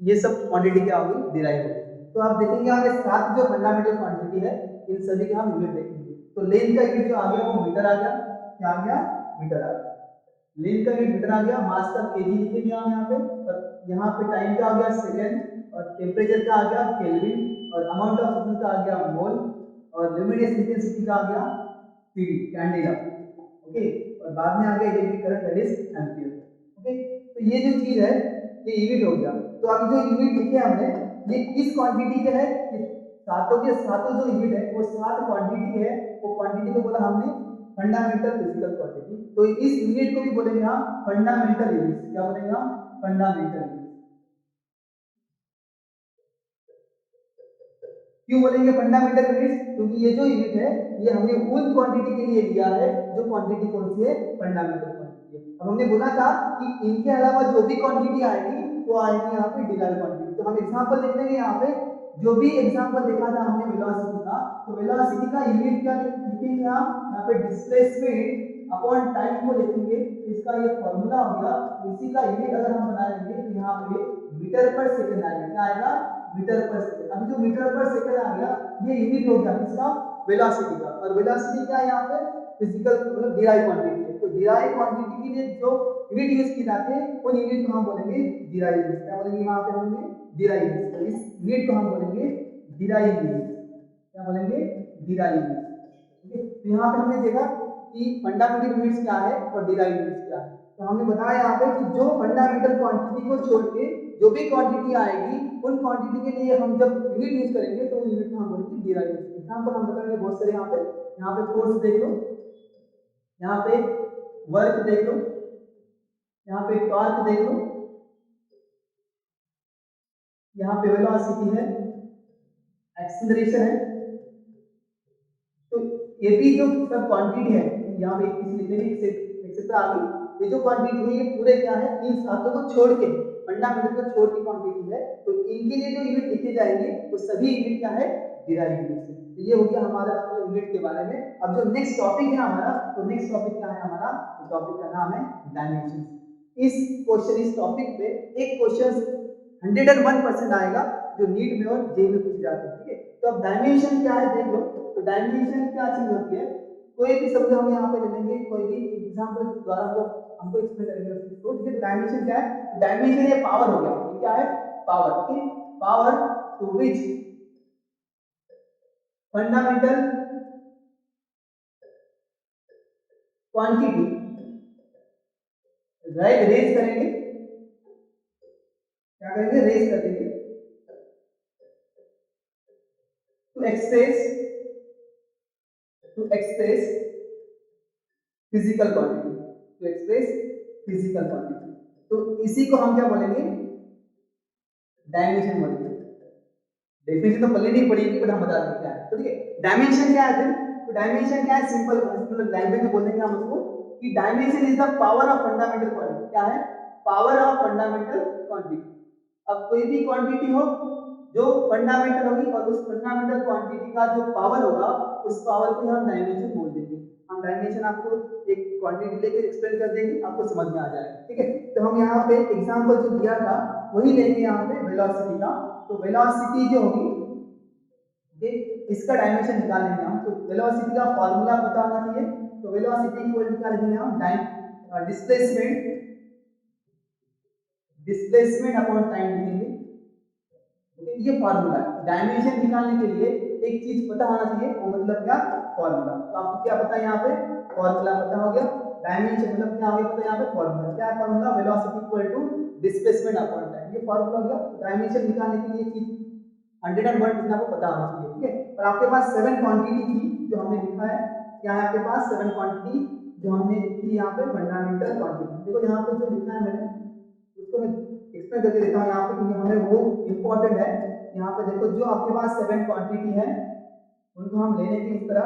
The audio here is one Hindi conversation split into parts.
ये सब क्वांटिटी क्या होगी, डिराइव होगी। तो आप देखेंगे यहाँ पे 7 जो फंडामेंटल क्वांटिटी है इन सभी के हम यूनिट देखेंगे। तो लेंथ का यूनिट जो आ गया वो मीटर आ गया, क्या आ गया, मीटर आ गया। लेंथ का यूनिट मीटर आ गया, मास का केजी लिखेंगे हम यहाँ पे, और यहाँ पे टाइम का आ गया सेकेंड, और टेम्परेचर का आ गया केल्विन, और अमाउंट ऑफ सब्सटेंस का आ गया मोल, और ल्यूमिनस इंटेंसिटी का आ गया सीडी कैंडेला। ओके, और बाद में आ गया electric current that is ampere. Okay, तो ये जो चीज है ये यूनिट हो गया। तो अभी जो यूनिट लिखे हमने ये किस क्वांटिटी के है, सातों के सातों जो यूनिट है वो 7 क्वांटिटी है, वो क्वांटिटी को बोला हमने फंडामेंटल फिजिकल क्वांटिटी। तो इस यूनिट को भी बोलेंगे हम फंडामेंटल यूनिट। क्या बोलेंगे हम, फंडामेंटल यूनिट। क्यों बोलेंगे फंडामेंटल यूनिट, क्योंकि ये जो यूनिट है ये हमने उन क्वांटिटी के लिए लिया है जो क्वांटिटी कौन सी है, फंडामेंटल क्वांटिटी है। अब हमने बोला था कि इनके अलावा जो भी क्वांटिटी आएगी वो आएगी यहाँ पे डिराइव क्वांटिटी। तो हम एग्जांपल देख लेंगे यहाँ पे, जो भी एग्जांपल देखा था हमने वेलोसिटी का, तो वेलोसिटी का यूनिट क्या लिखेंगे हम यहाँ पे, डिस्प्लेसमेंट अपॉन टाइम को लिखेंगे। इसका ये फॉर्मूला हो गया। इसी का यूनिट अगर हम बना लेंगे तो यहाँ पे मीटर पर सेकंड आएगा। क्या आएगा, मीटर पर सेकंड। अभी जो मीटर पर सेकंड आ गया ये यूनिट हो गया किसका, वेलोसिटी का। और वेलोसिटी क्या है यहाँ पे, फिजिकल मतलब डिराइव क्वांटिटी है। तो डिराइव क्वांटिटी के लिए जो यूनिट यूज की जाती है उन यूनिट को हम बोलेंगे डिराइव यूनिट। क्या बोलेंगे यहाँ पे हमने, डिराइव यूनिट। तो इस यूनिट को हम बोलेंगे डिराइव यूनिट। क्या बोलेंगे, डिराइव यूनिट। ओके, तो यहाँ पे हमने देखा कि फंडामेंटल यूनिट्स क्या है और डिराइव यूनिट्स क्या है। तो हमने बताया यहाँ पे कि जो फंडामेंटल क्वांटिटी को छोड़ के जो भी क्वांटिटी आएगी उन क्वांटिटी के लिए हम जब यूनिट यूज करेंगे तो यूनिट को हम बोलेंगे डिराइव यूनिट। एग्जांपल हम बताएंगे बहुत सारे। यहाँ पे फोर्स देख लो, यहाँ पे वर्क देख लो, यहाँ पे टॉर्क देख लो, यहाँ पे वेलोसिटी है, एक्सीलरेशन है। तो ये भी जो सब क्वांटिटी है यहाँ पे एक्सेट्रा आ गई। ये जो क्वांटिटी है ये पूरे क्या है, इन सातों को छोड़ के, फंडामेंटल को छोड़ के क्वांटिटी है। तो इनके लिए जो यूनिट लिखे जाएंगे वो सभी यूनिट क्या है, डिराइव यूनिट से। तो ये हो गया हमारा यूनिट के बारे में। अब जो नेक्स्ट टॉपिक है हमारा, तो नेक्स्ट टॉपिक क्या है हमारा, तो टॉपिक का नाम है डायमेंशन। इस टॉपिक पे एक क्वेश्चन 101% आएगा जो नीट में और जे में पूछ जाता है। ठीक है, तो अब डायमेंशन क्या है देख लो। तो डायमेंशन क्या चीज होती है, कोई भी शब्द हम यहाँ पे ले लेंगे, कोई भी एग्जांपल द्वारा हमको एक्सप्लेन करेंगे उसको। ठीक है, डायमेंशन क्या है, डायमेंशन ये पावर हो गया। ये क्या है, power. Okay, power to which fundamental quantity right raise करेंगे। क्या करेंगे, रेज करेंगे to express physical quantity, to express physical quantity. तो इसी को हम क्या बोलेंगे, डायमेंशन बोलेंगे। डेफिनेशन तो पहले नहीं पढ़ी बट हम बता देंगे क्या है। तो ठीक है, डायमेंशन क्या है। तो डायमेंशन क्या है, सिंपल मतलब लैंग्वेज में बोलेंगे हम उसको कि dimension is the power of fundamental quantity. क्या है, पावर ऑफ फंडामेंटल क्वांटिटी। अब कोई भी क्वांटिटी हो जो फंडामेंटल होगी और उस फंडामेंटल क्वांटिटी का जो पावर होगा उस पावर को हम डायमेंशन बोल देंगे। हम डायमेंशन आपको एक क्वांटिटी लेकर एक्सप्लेन कर देंगे, आपको समझ में आ जाएगा। ठीक है, तो हम यहाँ पे एग्जांपल जो दिया था वही लेंगे यहाँ पे वेलोसिटी का। तो वेलोसिटी जो होगी इसका डायमेंशन निकाल लेंगे हम। तो वेलोसिटी का फॉर्मूला पता होना चाहिए। तो वेलोसिटी इक्वल टू क्या लिखेंगे हम, डिस्प्लेसमेंट अपॉन टाइम लिखेंगे। ये फॉर्मूला है। डायमेंशन निकालने के लिए एक चीज पता होना चाहिए, वो मतलब क्या, फॉर्मूला। तो आपको क्या पता है यहाँ पे, फॉर्मूला पता हो गया। डायमेंशन मतलब क्या हो गया पता है यहाँ पे, फॉर्मूला क्या है, formula velocity equal to displacement upon time. ये फॉर्मूला हो गया। डायमेंशन निकालने के लिए चीज 101% आपको पता होना चाहिए। ठीक है, और आपके पास 7 क्वांटिटी थी जो हमने लिखा है। क्या है आपके पास 7 क्वांटिटी जो हमने लिखी यहाँ पे, फंडामेंटल क्वांटिटी। देखो यहाँ पे जो लिखा है मैंने उसको मैं एक्सप्लेन करके देता हूँ यहाँ पे, क्योंकि हमें वो इम्पोर्टेंट है। यहाँ पे देखो जो आपके पास 7 क्वांटिटी है उनको हम ले लेंगे इस तरह।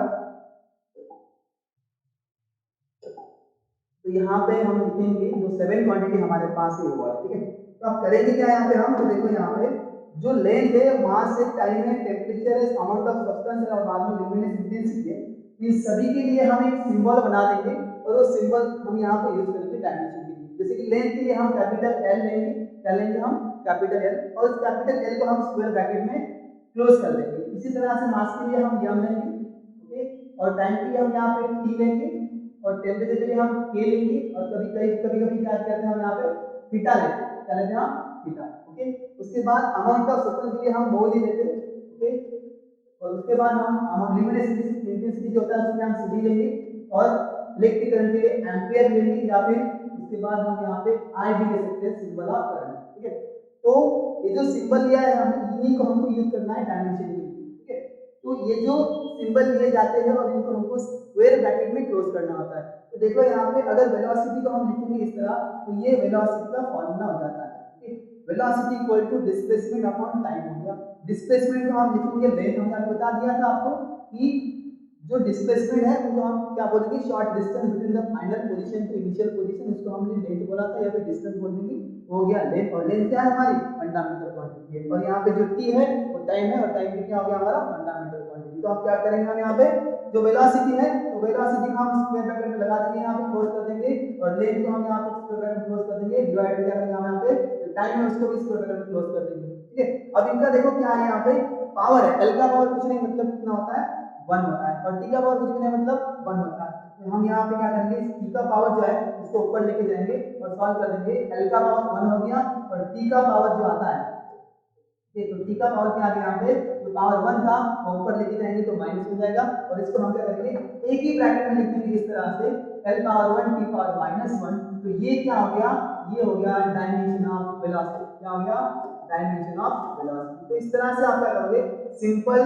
तो यहाँ पे हम लिखेंगे जो 7 क्वांटिटी हमारे पास है वो है। ठीक है, तो आप करेंगे क्या यहाँ पे हम, तो देखो यहाँ पे जो लेंथ है, मास है, टाइम है, टेम्परेचर है, अमाउंट ऑफ सब्सटेंस है और बाद में ल्यूमिनस इंटेंसिटी है, इन सभी के लिए हम एक सिंबल बना देंगे और वो सिंबल हम यहाँ पे यूज करेंगे डायमेंशन के लिए। जैसे कि लेंथ के लिए हम कैपिटल एल लेंगे, क्या लेंगे हम, कैपिटल एल, और उस कैपिटल एल को हम स्क्वायर ब्रैकेट में क्लोज कर देंगे। इसी तरह से मास के लिए हम यम लेंगे, ओके, और टाइम के लिए हम यहाँ पे टी लेंगे, और टेम्परेचर के लिए हम के लेंगे, और कभी क्या करते हैं हम यहाँ पे थीटा लेते हैं, क्या लेते हैं हम थीटा, ओके। उसके बाद अमाउंट ऑफ सब्सटेंस के लिए हम मोल ही लेते हैं, ओके, और उसके बाद हम लिमिनेसिटी जो होता है उसके हम सीधी लेंगे, और इलेक्ट्रिक करंट के लिए एम्पियर लेंगे, या फिर उसके बाद हम यहाँ पे आई भी ले सकते हैं, सिंबल ऑफ करंट, ठीक है। तो ये जो सिंबल लिया है हमने, इन्हीं को हमको यूज करना है डायमेंशन के लिए, ठीक है। तो ये जो सिंबल लिए जाते हैं और इनको हमको स्क्वायर ब्रैकेट में क्लोज करना होता है। तो देखो यहाँ पे अगर वेलोसिटी को हम लिखेंगे इस तरह, तो ये वेलोसिटी का फॉर्मूला हो जाता है, velocity equal to displacement upon time हो गया। डिस्प्लेसमेंट को हम लिखेंगे लेंथ, हमने बता दिया था आपको कि जो डिस्प्लेसमेंट है वो हम क्या बोलेंगे, short distance between the final position to initial position, उसको हमने लेंथ बोला था, या फिर डिस्टेंस बोल देंगे, वो हो गया लेंथ। और लेंथ क्या है हमारी फंडामेंटल क्वांटिटी है, और यहाँ पे जो टी है वो टाइम है, और टाइम क्या हो गया हमारा फंडामेंटल क्वांटिटी। तो आप क्या करेंगे, हम यहाँ पे जो वेलोसिटी है तो वेलोसिटी को हम स्क्वायर ब्रैकेट में लगा देंगे, यहाँ पे क्लोज कर देंगे, और लेंथ को हम यहाँ पे स्क्वायर ब्रैकेट में क्लोज कर देंगे, डिवाइड क्या करेंगे हम यहाँ पे टाइम है उसको भी स्क्वायर ब्रैकेट में क्लोज कर देंगे, ठीक है। अब इनका देखो क्या है, यहाँ पे पावर है, एल का पावर कुछ नहीं मतलब कितना होता है 1 होता है, और टी का पावर कुछ नहीं मतलब 1 होता है। तो हम यहाँ पे क्या करेंगे, टी का पावर जो है इसको ऊपर लेके जाएंगे और सॉल्व कर देंगे, एल का पावर 1 हो गया, और टी का पावर जो आता है, ठीक है, तो टी का पावर क्या आ गया, यहाँ पे जो पावर 1 था वो ऊपर लेके जाएंगे तो माइनस हो जाएगा, और इसको हम क्या करेंगे एक ही ब्रैकेट में लिखेंगे इस तरह से, एल पावर 1 टी पावर -1, तो ये क्या हो गया, ये हो गया डायमेंशन ऑफ वेलोसिटी, क्या हो गया डायमेंशन ऑफ वेलोसिटी। तो इस तरह से आप क्या करोगे, सिंपल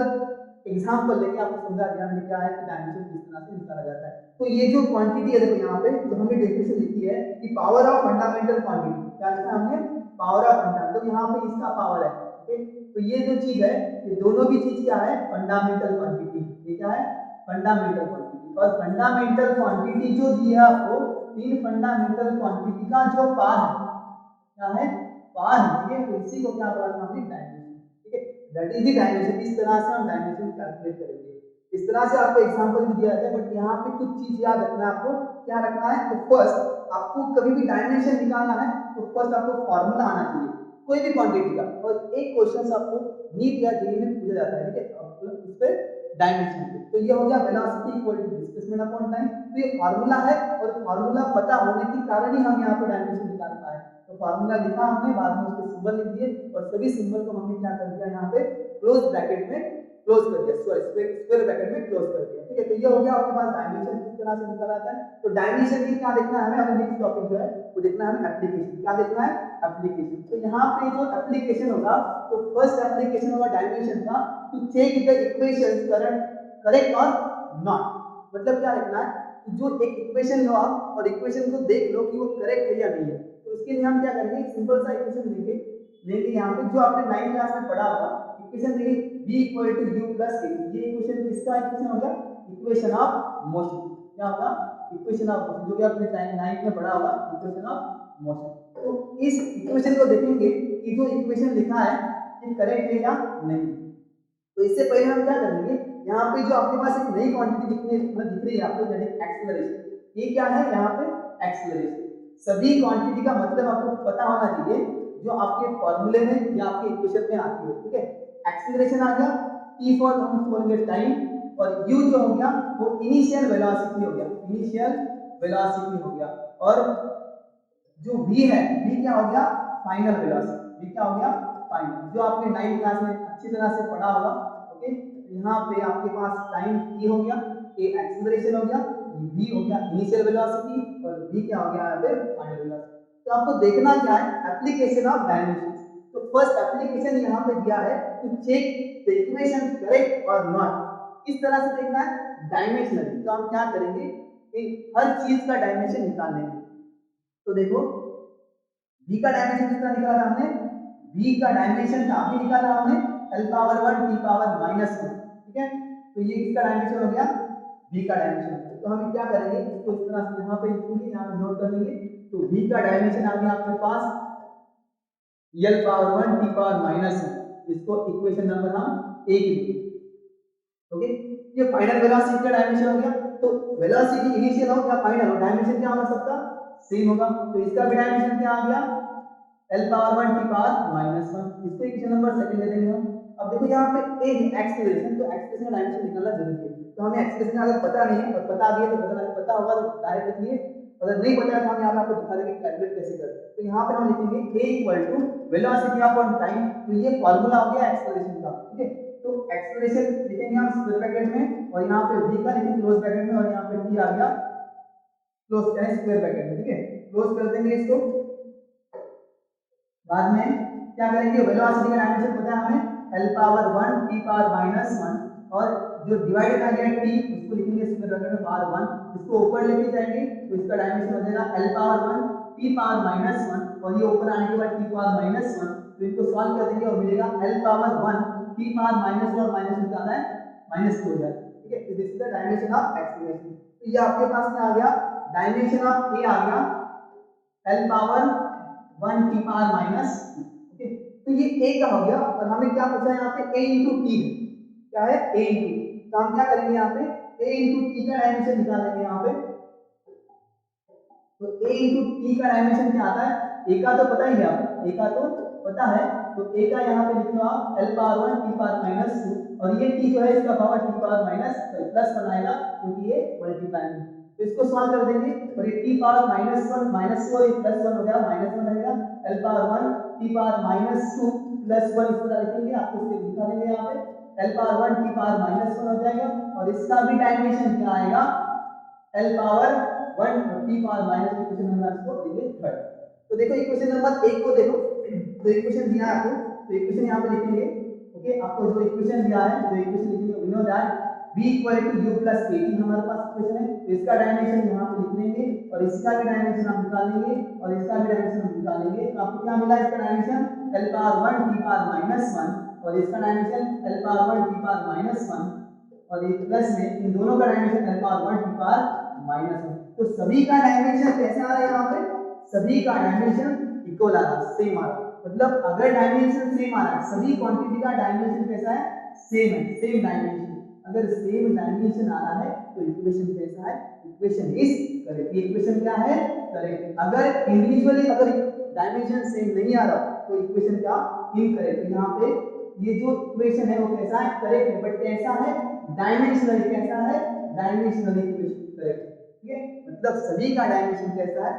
एग्जांपल लेके आपको समझा दिया मैंने क्या है कि डायमेंशन किस तरह से निकाला जाता है। तो ये जो क्वांटिटी है देखो यहाँ पे जो हमने डेफिनेशन लिखी है कि पावर ऑफ फंडामेंटल क्वांटिटी, क्या लिखा हमने पावर ऑफ फंडामेंटल, तो यहाँ पे इसका पावर है, ओके। तो ये जो चीज है ये दोनों भी चीज क्या है फंडामेंटल क्वांटिटी, ये क्या है फंडामेंटल क्वांटिटी। और फंडामेंटल क्वांटिटी जो दी है आपको, तीन फंडामेंटल क्वांटिटी का जो पार है क्या है पार है, ठीक है। तो इसी को क्या बोला था हमने डायमेंशन, ठीक है, दैट इज द डायमेंशन। इस तरह से हम डायमेंशन कैलकुलेट करेंगे। इस तरह से आपको एग्जांपल भी दिया जाता है, बट यहाँ पे कुछ चीज याद रखना है आपको, क्या रखना है, तो फर्स्ट आपको कभी भी डायमेंशन निकालना है तो फर्स्ट आपको फार्मूला आना चाहिए कोई भी क्वांटिटी का, और एक क्वेश्चन आपको नीट या जेईई में पूछा जाता है, ठीक है, इस पे डायमेंशन पे। तो ये हो गया velocity equal to displacement upon time, तो ये फार्मूला है, और फार्मूला पता होने के कारण ही हम यहाँ पे डायमेंशन निकाल पाए। तो फार्मूला लिखा हमने, बाद में उसके सिंबल लिख दिए, और सभी सिंबल को हमने क्या कर दिया यहाँ पे क्लोज ब्रैकेट में क्लोज कर दिया, सॉरी स्क्वायर ब्रैकेट में क्लोज कर दिया, ठीक है। तो ये हो गया आपके पास डायमेंशन किस तरह से निकल आता है। तो डायमेंशन की क्या देखना है हमें, हमें नेक्स्ट टॉपिक जो है वो देखना है हमें एप्लीकेशन, क्या देखना है एप्लीकेशन। तो यहाँ पे जो एप्लीकेशन होगा, तो फर्स्ट एप्लीकेशन होगा डायमेंशन का, to check the equation correct और नॉट। मतलब क्या लिखना है कि जो एक इक्वेशन लो आप और इक्वेशन को देख लो कि वो करेक्ट है या नहीं है। तो उसके लिए हम क्या करेंगे, सिंपल सा इक्वेशन लेंगे यहाँ पे जो आपने 9th क्लास में पढ़ा होगा, इक्वेशन देखिए v equal to u plus k। ये इक्वेशन किसका इक्वेशन होगा, इक्वेशन ऑफ मोशन, क्या होगा इक्वेशन ऑफ मोशन, जो कि आपने 9th में पढ़ा होगा इक्वेशन ऑफ मोशन। तो इस इक्वेशन को देखेंगे कि जो इक्वेशन लिखा है ये करेक्ट है या नहीं। तो इससे पहले हम क्या करेंगे, यहाँ पे जो आपके पास एक नई क्वांटिटी दिख रही है आपको, यानी एक्सेलरेशन, ये क्या है यहाँ पे एक्सेलरेशन। सभी क्वांटिटी का मतलब आपको पता होना चाहिए जो आपके फॉर्मूले में या आपके इक्वेशन में आती है, ठीक है। एक्सेलरेशन आ गया, t फॉर हम बोलेंगे टाइम, और u जो हो गया वो इनिशियल वेलोसिटी हो गया, इनिशियल वेलोसिटी हो गया, और जो v है v क्या हो गया फाइनल वेलोसिटी, v क्या हो गया फाइनल, जो आपने 9th क्लास में अच्छी तरह से पढ़ा होगा, ओके। यहाँ पे आपके पास टाइम t हो गया, a एक्सेलरेशन हो गया, v हो गया इनिशियल वेलोसिटी, और v क्या हो गया यहाँ पे फाइनल वेलोसिटी। तो आपको देखना क्या है एप्लीकेशन ऑफ डायमेंशन। तो फर्स्ट एप्लीकेशन यहाँ पे दिया है to check the equation correct और नॉट, किस तरह से देखना है डायमेंशनली। तो हम क्या करेंगे कि हर चीज का डायमेंशन निकाल लेंगे। तो देखो v का डायमेंशन कितना निकाला हमने, v का डायमेंशन था अभी निकाला हमने l पावर 1 t पावर -1, ठीक है। तो ये किसका डायमेंशन हो गया v का डायमेंशन। तो हम क्या करेंगे इसको इस तरह से यहाँ पे लिखेंगे, यहाँ पे नोट कर लेंगे। तो v का डायमेंशन आ गया आपके पास l पावर 1 t पावर -1, इसको इक्वेशन नंबर हम 1 लिखेंगे, ओके। ये फाइनल वेलोसिटी का डायमेंशन हो गया। तो वेलोसिटी इनिशियल हो या फाइनल हो, डायमेंशन क्या होगा सबका सेम होगा। तो इसका भी डायमेंशन क्या आ गया L पावर 1 T पावर -1। इसको इक्वेशन नंबर सेकंड दे देंगे हम। अब देखो यहाँ पे a है एक्सेलरेशन, तो एक्सेलरेशन का डायमेंशन निकालना जरूरी है। तो हमें एक्सेलरेशन अगर पता नहीं है और बता दिए तो पता होगा तो डायरेक्ट लिखिए, अगर नहीं पता है तो हम यहाँ पे आपको दिखा देंगे कैलकुलेट कैसे करें। तो यहाँ पे हम लिखेंगे a equal to velocity upon time, तो ये फॉर्मूला हो गया एक्सेलरेशन का, ठीक है। तो एक्सेलरेशन लिखेंगे हम स्क्वायर ब्रैकेट में और यहाँ पे v का लिखेंगे क्लोज ब्रैकेट में और यहाँ पे t आ गया क्लोज यानी स्क्वायर ब्रैकेट में, ठीक है। क्लोज कर देंगे इसको। बाद में क्या करेंगे, वेलोसिटी का डायमेंशन पता है हमें l पावर 1 t पावर -1 और जो डिवाइड किया गया t उसको लिखेंगे स्क्वायर ब्रैकेट में पावर 1, इसको ऊपर लेके जाएंगे तो इसका डायमेंशन हो जाएगा l पावर 1 t पावर -1 और ये ऊपर आने के बाद t पावर -1, तो इसको सॉल्व कर देंगे और मिलेगा l पावर 1 t पावर -1 और माइनस में जाना है -2 हो जाएगा, ठीक है। This is the dimension of acceleration. तो ये आपके पास में आ गया डायमेंशन ऑफ a आ गया l power 1 t power minus, okay. तो ये a का हो गया और हमें क्या पूछा है यहाँ पे a into t है, क्या है a into t। तो हम क्या करेंगे यहाँ पे a into t का डायमेंशन निकालेंगे यहाँ पे। तो a into t का डायमेंशन क्या आता है, a का तो पता ही है आपको, a का तो पता है, तो a का यहाँ पे लिख लो आप l पावर 1 t पावर -2 और ये t जो है इसका power t power minus plus बनाएगा क्योंकि ये मल्टीप्लाई है। तो इसको सॉल्व कर देंगे और ये t पावर -1 -2 और +1 हो गया -1 रहेगा, l पावर 1 t पावर -2 +1 इस तरह लिखेंगे, आपको इससे दिखा देंगे यहाँ पे l पावर 1 t पावर -1 हो जाएगा और इसका भी डायमेंशन क्या आएगा l power 1 t power minus, equation number आपको दिए थर्ड। तो देखो इक्वेशन नंबर 1 को देखो, तो इक्वेशन दिया है आपको, तो इक्वेशन यहाँ पे लिखेंगे, ओके। आपको जो इक्वेशन दिया है तो इक्वेशन लिखेंगे, we know that v equal to u plus kt हमारे पास इक्वेशन है, तो इसका डायमेंशन यहाँ पे लिख लेंगे और इसका भी डायमेंशन हम निकालेंगे और इसका भी डायमेंशन हम निकालेंगे। तो आपको क्या मिला, इसका dimension l power 1 t power -1 और इसका dimension l power 1 t power -1 और ये प्लस में इन दोनों का dimension l power 1 t power -1। तो सभी का डायमेंशन कैसा आ रहा है, यहाँ पे सभी का डायमेंशन इक्वल आ रहा है, सेम आ रहा है। मतलब अगर डायमेंशन सेम आ रहा है, सभी क्वांटिटी का डायमेंशन कैसा है, सेम है, सेम डायमेंशन। अगर सेम डायमेंशन आ रहा है तो इक्वेशन कैसा है, इक्वेशन इज करेक्ट। ये इक्वेशन क्या है, करेक्ट। अगर इंडिविजुअली अगर डायमेंशन सेम नहीं आ रहा तो इक्वेशन क्या, इनकरेक्ट। यहाँ पे ये जो इक्वेशन है वो कैसा है, करेक्ट है, बट कैसा है, डायमेंशनली। कैसा है, डायमेंशनली इक्वेशन करेक्ट, ठीक है। मतलब सभी का डायमेंशन कैसा है,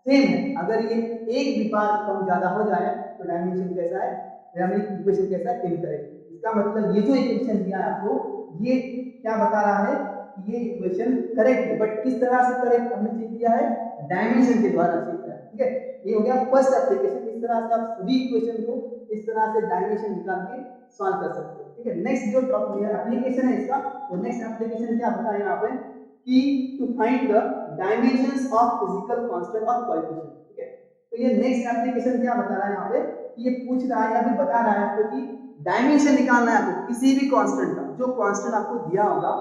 सेम है। अगर ये एक भी बार कम ज्यादा हो जाए तो डायमेंशन कैसा है, इक्वेशन कैसा है, इनकरेक्ट। इसका मतलब ये जो इक्वेशन दिया है आपको, ये क्या बता रहा है कि ये इक्वेशन करेक्ट है, बट किस तरह से करेक्ट हमने चेक किया है, डायमेंशन के द्वारा चेक किया है, ठीक है। ये हो गया फर्स्ट एप्लीकेशन। इस तरह से आप सभी इक्वेशन को इस तरह से डायमेंशन निकाल के सॉल्व कर सकते हो, ठीक है। नेक्स्ट जो टॉपिक है एप्लीकेशन है इसका, तो नेक्स्ट एप्लीकेशन क्या बताया यहाँ पे कि to find the dimensions of physical constant और कोएफिशिएंट, ठीक है। तो ये नेक्स्ट एप्लीकेशन क्या बता रहा है यहाँ पे कि ये पूछ रहा है या फिर बता रहा है आपको कि डायमेंशन निकालना है आपको किसी भी कांस्टेंट का, जो कांस्टेंट आपको दिया होगा,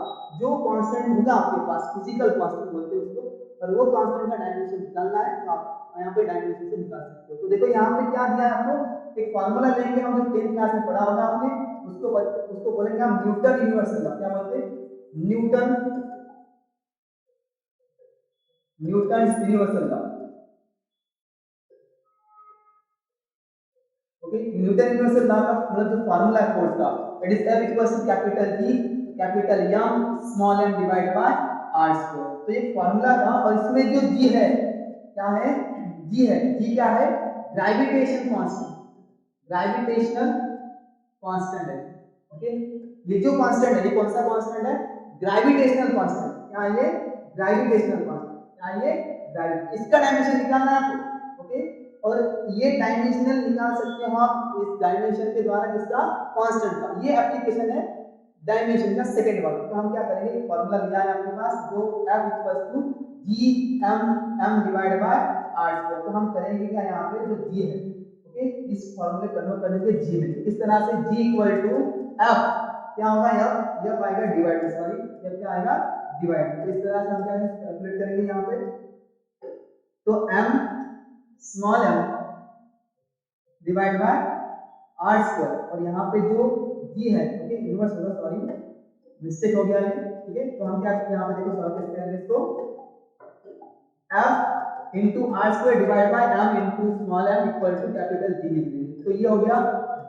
जो कांस्टेंट होगा आपके पास, फिजिकल कांस्टेंट बोलते हैं उसको, और वो कांस्टेंट का डायमेंशन निकालना है तो आप यहाँ पे डायमेंशन से निकाल सकते हो। तो देखो यहाँ पे क्या दिया है आपको, एक फार्मूला लेंगे हम जो 10th क्लास में पढ़ा होगा आपने, उसको बोलेंगे हम न्यूटन यूनिवर्सल लॉ। क्या बोलते हैं, Newton universal law, okay. Newton universal law का मतलब जो फार्मूला है फोर्स का, it is F equals to capital G capital M small m divide by r square. तो ये फार्मूला था और इसमें जो G है, क्या है, G है, G क्या है, ग्रेविटेशन कांस्टेंट, ग्रेविटेशनल कांस्टेंट है, ओके। ये जो कांस्टेंट है, ये कौन सा कांस्टेंट है, ग्रेविटेशनल कांस्टेंट। क्या ये, ग्रेविटेशनल कांस्टेंट, क्या ये, ग्रेविटी। इसका डायमेंशन निकालना है आपको, ओके। और ये डायमेंशनल निकाल सकते हो आप इस डायमेंशन के द्वारा, किसका, कांस्टेंट का। ये एप्लीकेशन है डायमेंशन का सेकंड वाला। तो हम क्या करेंगे, फार्मूला दिया है आपके पास जो F equals to m divide by r square. तो हम करेंगे क्या, यहाँ पे जो G है, ओके, इस फार्मूले कन्वर्ट करने के G में, इस तरह से G इक्वल टू F क्या होगा, F आएगा डिवाइड, सॉरी F क्या आएगा, डिवाइड। तो इस तरह से हम क्या कैलकुलेट करेंगे यहाँ पे, तो m small m divide by r square और यहाँ पे जो G है, ओके, इनवर्स होगा, सॉरी मिस्टेक हो गया है, ठीक है। तो हम क्या यहाँ पे देखो सॉल्व कैसे करेंगे इसको, F into R square divide by M into small M equal to capital G लिख देंगे। तो ये हो गया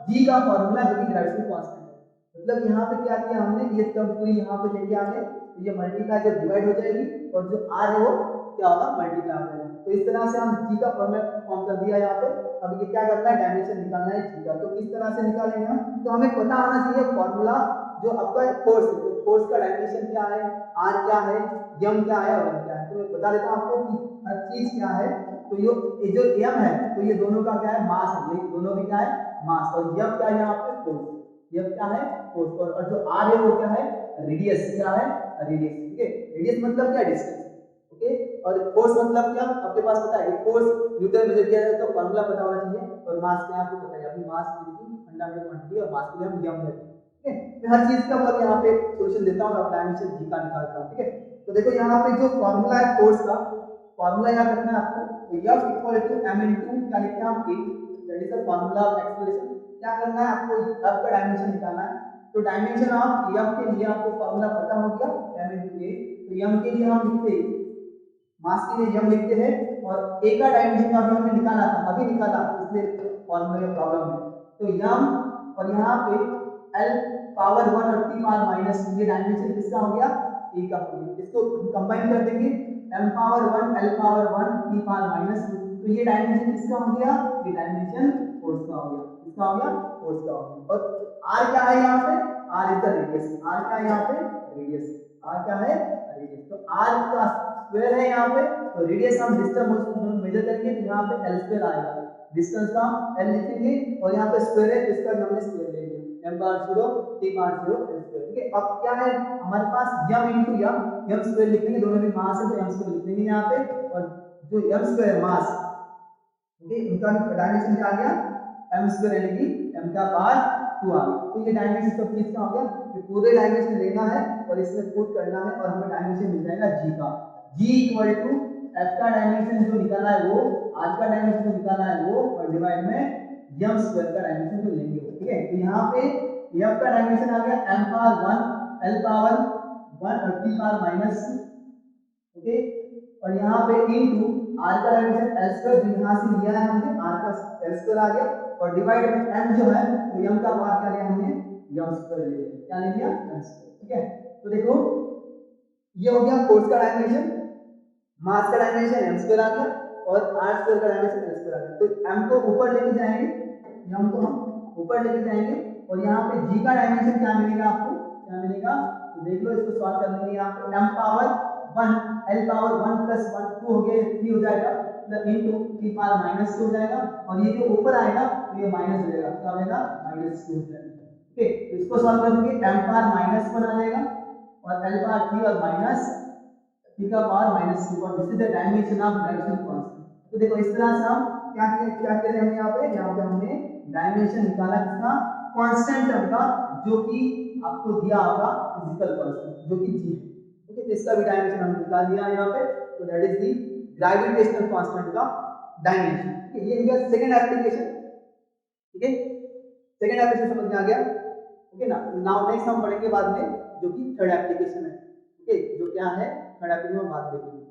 जी का फॉर्मूला जो कि ग्रेविटेशनल कांस्टेंट है। मतलब यहाँ पे क्या किया हमने, ये टर्म पूरी यहाँ पे लेके आ गए, तो ये मल्टीप्लाई जब डिवाइड हो जाएगी और जो आर है वो क्या होगा मल्टीप्लाई हो जाएगा। तो इस तरह से हम जी का फॉर्मूला फॉर्म कर दिया यहाँ पे। अब ये क्या करना है, डायमेंशन निकालना है जी का। तो किस तरह से निकालेंगे हम, तो हमें पता होना चाहिए फॉर्मूला जो आपका फोर्स है, तो फोर्स का डायमेंशन क्या है, आर क्या है, यम क्या है और एम क्या है। तो मैं बता देता हूँ आपको कि हर चीज क्या है। तो ये जो यम है तो ये दोनों का क्या है, मास है, ये दोनों भी क्या है मास, और यम क्या है यहाँ पे फोर्स, यम क्या है फोर्स, और जो आर है वो क्या है रेडियस, क्या है रेडियस। ठीक है, रेडियस मतलब क्या डिस्टेंस। ओके, और फोर्स मतलब क्या आपके पास पता है, फोर्स न्यूटन में दिया जाए तो फॉर्मूला पता होना चाहिए, और मास क्या आपको पता है, अपनी मास की फंडामेंटल क्वांटिटी और मास के लिए हम यम लेते हैं। ठीक है, मैं हर चीज का मतलब यहाँ पे सॉल्यूशन देता हूँ, डायमेंशन जी का निकालता हूँ। ठीक है, तो देखो यहाँ पे जो फॉर्मूला है फोर्स का, फॉर्मूला याद रखना है आपको, तो F equal to m into क्या लिखते हैं हम, a, that is the formula of acceleration. क्या करना है आपको, F का डायमेंशन निकालना है। तो डायमेंशन ऑफ F के लिए आपको फॉर्मूला पता हो गया m इनटू a। तो m के लिए हम लिखते हैं, मास के लिए m लिखते हैं, और a का डायमेंशन अभी हमने निकाला था, अभी निकाला, इसलिए फॉर्मूले में प्रॉब्लम है। तो m और यहाँ पे l पावर 1 और t पावर माइनस, ये डायमेंशन किसका हो गया, a का हो गया। इसको कंबाइन कर देंगे, m power 1 l power 1 t power minus, तो ये डायमेंशन किसका हो गया, ये डायमेंशन फोर्स का हो गया। किसका हो गया, फोर्स का हो गया। और r क्या है यहाँ पे, r is the radius, r क्या है यहाँ पे रेडियस, r क्या है रेडियस। तो r का स्क्वायर है यहाँ पे, तो रेडियस हम डिस्टेंस मेजर करेंगे तो यहाँ पे l स्क्वायर आएगा, डिस्टेंस का l लिखेंगे, और यहाँ पे स्क्वायर है तो इसका हमने स्क्वायर ले लिया, m बार 0 t बार 0 l स्क्वायर। ठीक है, अब क्या है हमारे पास m इनटू m स्क्वायर लिखेंगे, दोनों में मास है तो m स्क्वायर लिख देंगे यहाँ पे, और जो m स्क्वायर मास, ओके, उनका डायमेंशन क्या आ गया m स्क्वायर, यानी कि m का पावर 2 आ गया। तो ये डायमेंशन सब चीज का हो गया, ये पूरे डायमेंशन लेना है और इसमें पुट करना है, और हमें डायमेंशन मिल जाएगा g का। g इक्वल टू f का डायमेंशन जो निकाला है वो, r का डायमेंशन जो निकाला है वो, और डिवाइड में m स्क्वायर का डायमेंशन जो लेंगे। ठीक है, तो यहाँ पे f का डायमेंशन आ गया m पावर 1 l पावर 1 और t पावर माइनस 2। ओके, और यहाँ पे इनटू r का डायमेंशन l स्क्वायर, जो यहाँ से लिया है हमने r का l स्क्वायर आ गया, और डिवाइड में m जो है तो m का पावर क्या लिया हमने, m स्क्वायर ले लिया, क्या ले लिया m स्क्वायर। ठीक है, तो देखो ये हो गया फोर्स का डायमेंशन, मास का डायमेंशन m स्क्वायर आ गया, और r स्क्वायर का डायमेंशन l स्क्वायर आ गया। तो m को ऊपर लेके जाएंगे, m को हम ऊपर लेके जाएंगे, और यहाँ पे g का डायमेंशन क्या मिलेगा आपको, क्या मिलेगा, तो देख लो, इसको सॉल्व कर लेंगे। यहाँ पे m power 1 l power 1 plus 1 2 हो गया, 3 हो जाएगा, plus into t power minus 2 हो जाएगा, और ये जो ऊपर आएगा तो ये माइनस हो जाएगा, क्या होगा माइनस 2 हो जाएगा। ओके, तो इसको सॉल्व कर देंगे, m पावर माइनस 1 आ जाएगा, और l पावर 3 और माइनस t का पावर माइनस 2, और this is the dimension of gravitational constant. तो देखो इस तरह से हम क्या कर रहे हैं, यहाँ पे हमने डायमेंशन निकाला किसका, कांस्टेंट टर्म का, जो कि आपको दिया होगा फिजिकल कांस्टेंट, जो कि g है। ओके, तो इसका भी डायमेंशन हम निकाल दिया यहाँ पे, तो that is the gravitational constant का डायमेंशन। ठीक है, ये हो गया सेकंड एप्लीकेशन। ठीक है, सेकंड एप्लीकेशन समझ में आ गया। ओके ना, नाउ नेक्स्ट हम पढ़ेंगे बाद में जो कि थर्ड एप्लीकेशन है। ओके, जो क्या है थर्ड एप्लीकेशन बाद में देखेंगे।